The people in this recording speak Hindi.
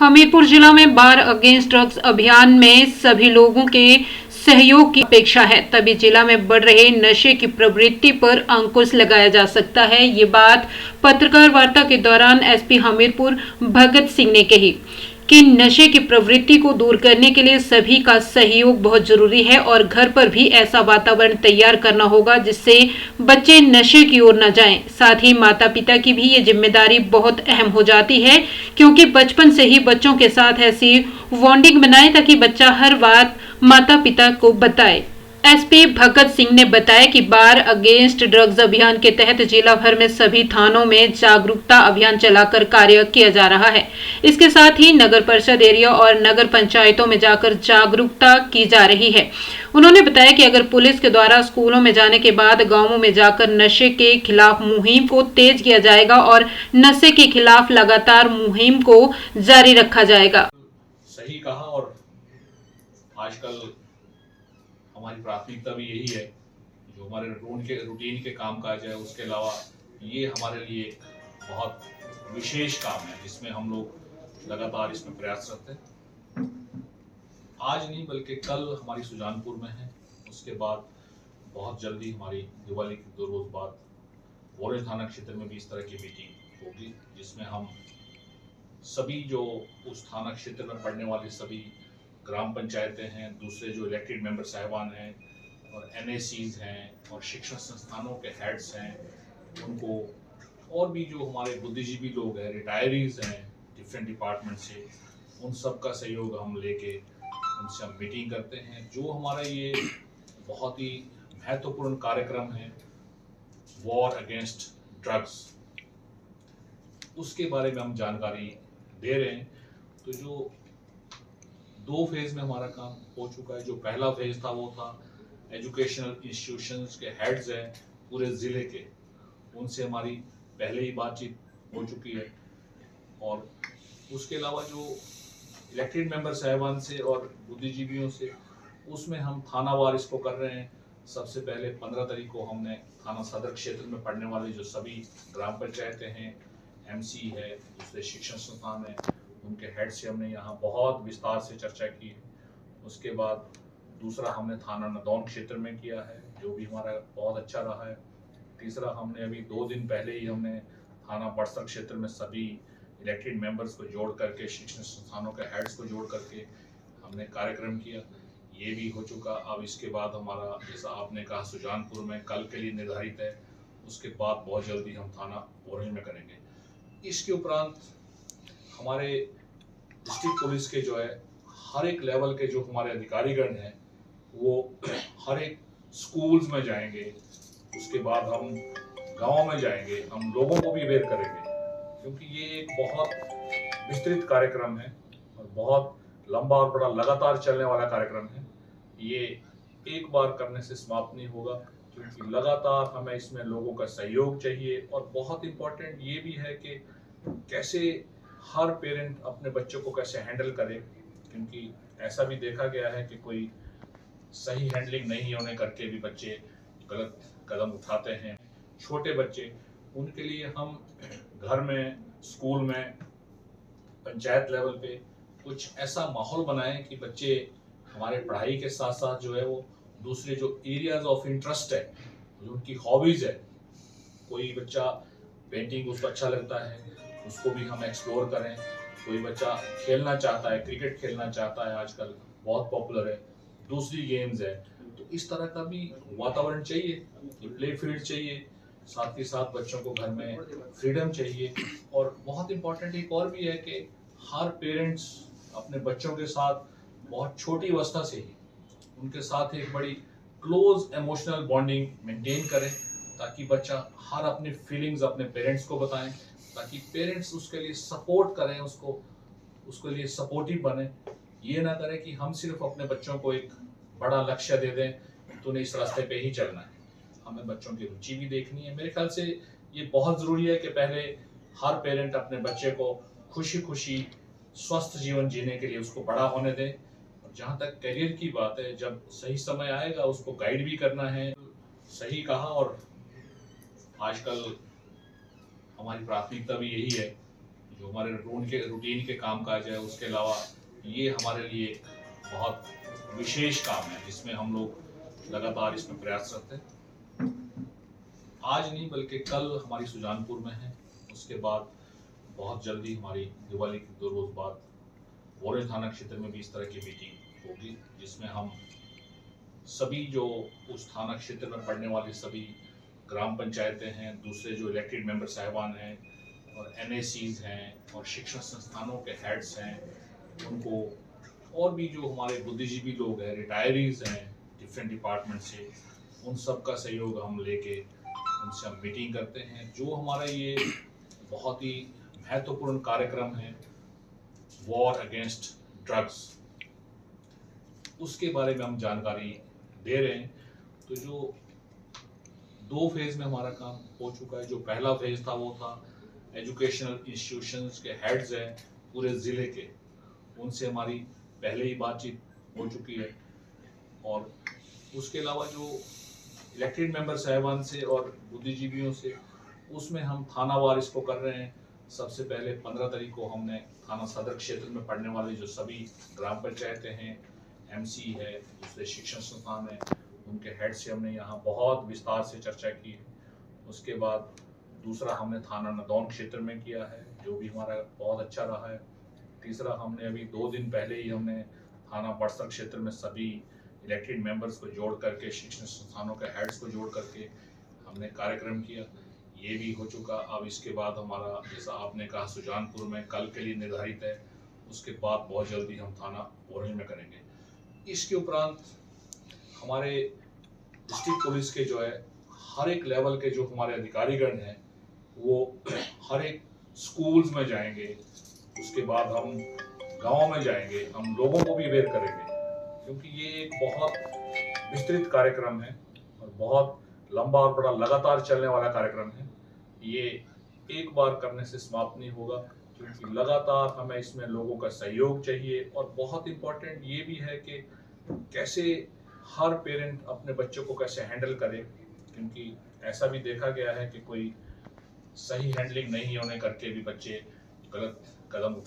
हमीरपुर जिला में बार अगेंस्ट ड्रग्स अभियान में सभी लोगों के सहयोग की अपेक्षा है, तभी जिला में बढ़ रहे नशे की प्रवृत्ति पर अंकुश लगाया जा सकता है। ये बात पत्रकार वार्ता के दौरान एसपी हमीरपुर भगत सिंह ने कही कि नशे की प्रवृत्ति को दूर करने के लिए सभी का सहयोग बहुत जरूरी है और घर पर भी ऐसा वातावरण तैयार करना होगा जिससे बच्चे नशे की ओर न जाएं। साथ ही माता पिता की भी ये जिम्मेदारी बहुत अहम हो जाती है, क्योंकि बचपन से ही बच्चों के साथ ऐसी बॉन्डिंग बनाए ताकि बच्चा हर बात माता पिता को बताए। एसपी भगत सिंह ने बताया कि बार अगेंस्ट ड्रग्स अभियान के तहत जिला भर में सभी थानों में जागरूकता अभियान चलाकर कार्य किया जा रहा है। इसके साथ ही नगर परिषद एरिया और नगर पंचायतों में जाकर जागरूकता की जा रही है। उन्होंने बताया कि अगर पुलिस के द्वारा स्कूलों में जाने के बाद गांवों में जाकर नशे के खिलाफ मुहिम को तेज किया जाएगा और नशे के खिलाफ लगातार मुहिम को जारी रखा जाएगा। सही कहा। और आजकल हमारी प्राथमिकता भी यही है, जो हमारे रूटीन के काम काज है, उसके अलावा ये हमारे लिए बहुत विशेष काम है जिसमें हम लोग लगातार इसमें प्रयासरत हैं। आज नहीं बल्कि कल हमारी सुजानपुर में है, उसके बाद बहुत जल्दी हमारी दिवाली के 2 रोज बाद बोरे थाना क्षेत्र में भी इस तरह की मीटिंग होगी, जिसमें हम सभी जो उस थाना क्षेत्र में पड़ने वाली सभी ग्राम पंचायतें हैं, दूसरे जो इलेक्टेड मेंबर साहिबान हैं और एनएसीज हैं और शिक्षण संस्थानों के हेड्स हैं, उनको और भी जो हमारे बुद्धिजीवी लोग हैं, रिटायरीज हैं डिफरेंट डिपार्टमेंट से, उन सब का सहयोग हम लेके उनसे हम मीटिंग करते हैं। जो हमारा ये बहुत ही महत्वपूर्ण कार्यक्रम है वॉर अगेंस्ट ड्रग्स, उसके बारे में हम जानकारी दे रहे हैं। तो जो 2 फेज में हमारा काम हो चुका है। जो पहला फेज था वो था एजुकेशनल इंस्टीट्यूशंस के हेड्स हैं पूरे ज़िले के, उनसे हमारी पहले ही बातचीत हो चुकी है। और उसके अलावा जो इलेक्टेड मेंबर साहिबान से और बुद्धिजीवियों से, उसमें हम थानावार इसको कर रहे हैं। सबसे पहले 15 तारीख को हमने थाना सदर क्षेत्र में पड़ने वाले जो सभी ग्राम पंचायतें हैं, एमसी है, दूसरे शिक्षण संस्थान है, उनके हेड से हमने यहाँ बहुत विस्तार से चर्चा की है। उसके बाद दूसरा हमने थाना नदौन क्षेत्र में किया है, जो भी हमारा बहुत अच्छा रहा है। तीसरा हमने अभी 2 दिन पहले ही हमने थाना बड़सर क्षेत्र में सभी इलेक्टेड मेंबर्स को जोड़ करके, शिक्षण संस्थानों के हेड्स को जोड़ करके हमने कार्यक्रम किया, ये भी हो चुका। अब इसके बाद हमारा, जैसा आपने कहा, सुजानपुर में कल के लिए निर्धारित है, उसके बाद बहुत जल्दी हम थाना बोरंज में करेंगे। इसके उपरांत हमारे डिस्ट्रिक्ट पुलिस के जो है हर एक लेवल के जो हमारे अधिकारीगण हैं वो हर एक स्कूल्स में जाएंगे, उसके बाद हम गाँव में जाएंगे, हम लोगों को भी अवेयर करेंगे, क्योंकि ये एक बहुत विस्तृत कार्यक्रम है और बहुत लंबा और बड़ा लगातार चलने वाला कार्यक्रम है। ये एक बार करने से समाप्त नहीं होगा, क्योंकि लगातार हमें इसमें लोगों का सहयोग चाहिए। और बहुत इम्पोर्टेंट ये भी है कि कैसे हर पेरेंट अपने बच्चों को कैसे हैंडल करे, क्योंकि ऐसा भी देखा गया है कि कोई सही हैंडलिंग नहीं होने करके भी बच्चे गलत कदम उठाते हैं। छोटे बच्चे, उनके लिए हम घर में, स्कूल में, पंचायत लेवल पे कुछ ऐसा माहौल बनाएं कि बच्चे हमारे पढ़ाई के साथ साथ जो है वो दूसरे जो एरियाज ऑफ इंटरेस्ट है, जो उनकी हॉबीज है, कोई बच्चा पेंटिंग उसको अच्छा लगता है, उसको भी हम एक्सप्लोर करें। कोई बच्चा खेलना चाहता है, क्रिकेट खेलना चाहता है, आजकल बहुत पॉपुलर है, दूसरी गेम्स है, तो इस तरह का भी वातावरण चाहिए, प्ले फील्ड चाहिए, साथ ही साथ बच्चों को घर में फ्रीडम चाहिए। और बहुत इम्पोर्टेंट एक और भी है कि हर पेरेंट्स अपने बच्चों के साथ बहुत छोटी अवस्था से ही उनके साथ एक बड़ी क्लोज इमोशनल बॉन्डिंग मेंटेन करें, ताकि बच्चा हर अपनी फीलिंग्स अपने पेरेंट्स को बताएं, ताकि पेरेंट्स उसके लिए सपोर्ट करें, उसके लिए सपोर्टिव बने। ये ना करें कि हम सिर्फ अपने बच्चों को एक बड़ा लक्ष्य दे दें, तूने इस रास्ते पे ही चलना है। हमें बच्चों की रुचि भी देखनी है। मेरे ख्याल से ये बहुत ज़रूरी है कि पहले हर पेरेंट अपने बच्चे को खुशी खुशी स्वस्थ जीवन जीने के लिए उसको बड़ा होने दें। और जहाँ तक करियर की बात है, जब सही समय आएगा उसको गाइड भी करना है। सही कहा। और आजकल हमारी प्राथमिकता भी यही है, जो हमारे रूटीन के कामकाज है, उसके अलावा ये हमारे लिए एक बहुत विशेष काम है जिसमें हम लोग लगातार इसमें प्रयासरत हैं। आज नहीं बल्कि कल हमारी सुजानपुर में है, उसके बाद बहुत जल्दी हमारी दिवाली के 2 रोज बाद बोरेल थाना क्षेत्र में भी इस तरह की मीटिंग होगी, जिसमें हम सभी जो उस थाना क्षेत्र में पड़ने वाली सभी ग्राम पंचायतें हैं, दूसरे जो इलेक्टेड मेंबर साहिबान हैं और NACs हैं और शिक्षण संस्थानों के हेड्स हैं, उनको और भी जो हमारे बुद्धिजीवी लोग हैं, रिटायरीज हैं डिफरेंट डिपार्टमेंट से, उन सब का सहयोग हम लेके उनसे हम मीटिंग करते हैं। जो हमारा ये बहुत ही महत्वपूर्ण कार्यक्रम है वॉर अगेंस्ट ड्रग्स, उसके बारे में हम जानकारी दे रहे हैं। तो जो 2 फेज में हमारा काम हो चुका है। जो पहला फेज था वो था एजुकेशनल इंस्टीट्यूशंस के हेड्स हैं पूरे ज़िले के, उनसे हमारी पहले ही बातचीत हो चुकी है। और उसके अलावा जो इलेक्टेड मेंबर साहिबान से और बुद्धिजीवियों से, उसमें हम थानावार इसको कर रहे हैं। सबसे पहले 15 तारीख को हमने थाना सदर क्षेत्र में पड़ने वाले जो सभी ग्राम पंचायतें हैं, MC है, दूसरे शिक्षण संस्थान है, उनके हेड से हमने यहाँ बहुत विस्तार से चर्चा की है। उसके बाद दूसरा हमने थाना नदौन क्षेत्र में किया है, जो भी हमारा बहुत अच्छा रहा है। तीसरा हमने अभी 2 दिन पहले ही हमने थाना बड़सर क्षेत्र में सभी इलेक्टेड मेंबर्स को जोड़ करके, शिक्षण संस्थानों के हेड्स को जोड़ करके हमने कार्यक्रम किया, ये भी हो चुका। अब इसके बाद हमारा, जैसा आपने कहा, सुजानपुर में कल के लिए निर्धारित है, उसके बाद बहुत जल्दी हम थाना बोरेल में करेंगे। इसके उपरांत हमारे डिस्ट्रिक्ट पुलिस के जो है हर एक लेवल के जो हमारे अधिकारीगण हैं वो हर एक स्कूल्स में जाएंगे, उसके बाद हम गाँव में जाएंगे, हम लोगों को भी अवेयर करेंगे, क्योंकि ये एक बहुत विस्तृत कार्यक्रम है और बहुत लंबा और बड़ा लगातार चलने वाला कार्यक्रम है। ये एक बार करने से समाप्त नहीं होगा, क्योंकि लगातार हमें इसमें लोगों का सहयोग चाहिए। और बहुत इम्पोर्टेंट ये भी है कि कैसे हर पेरेंट अपने बच्चों को कैसे हैंडल करे, क्योंकि ऐसा भी देखा गया है कि कोई सही हैंडलिंग नहीं होने करके भी बच्चे गलत कदम उठा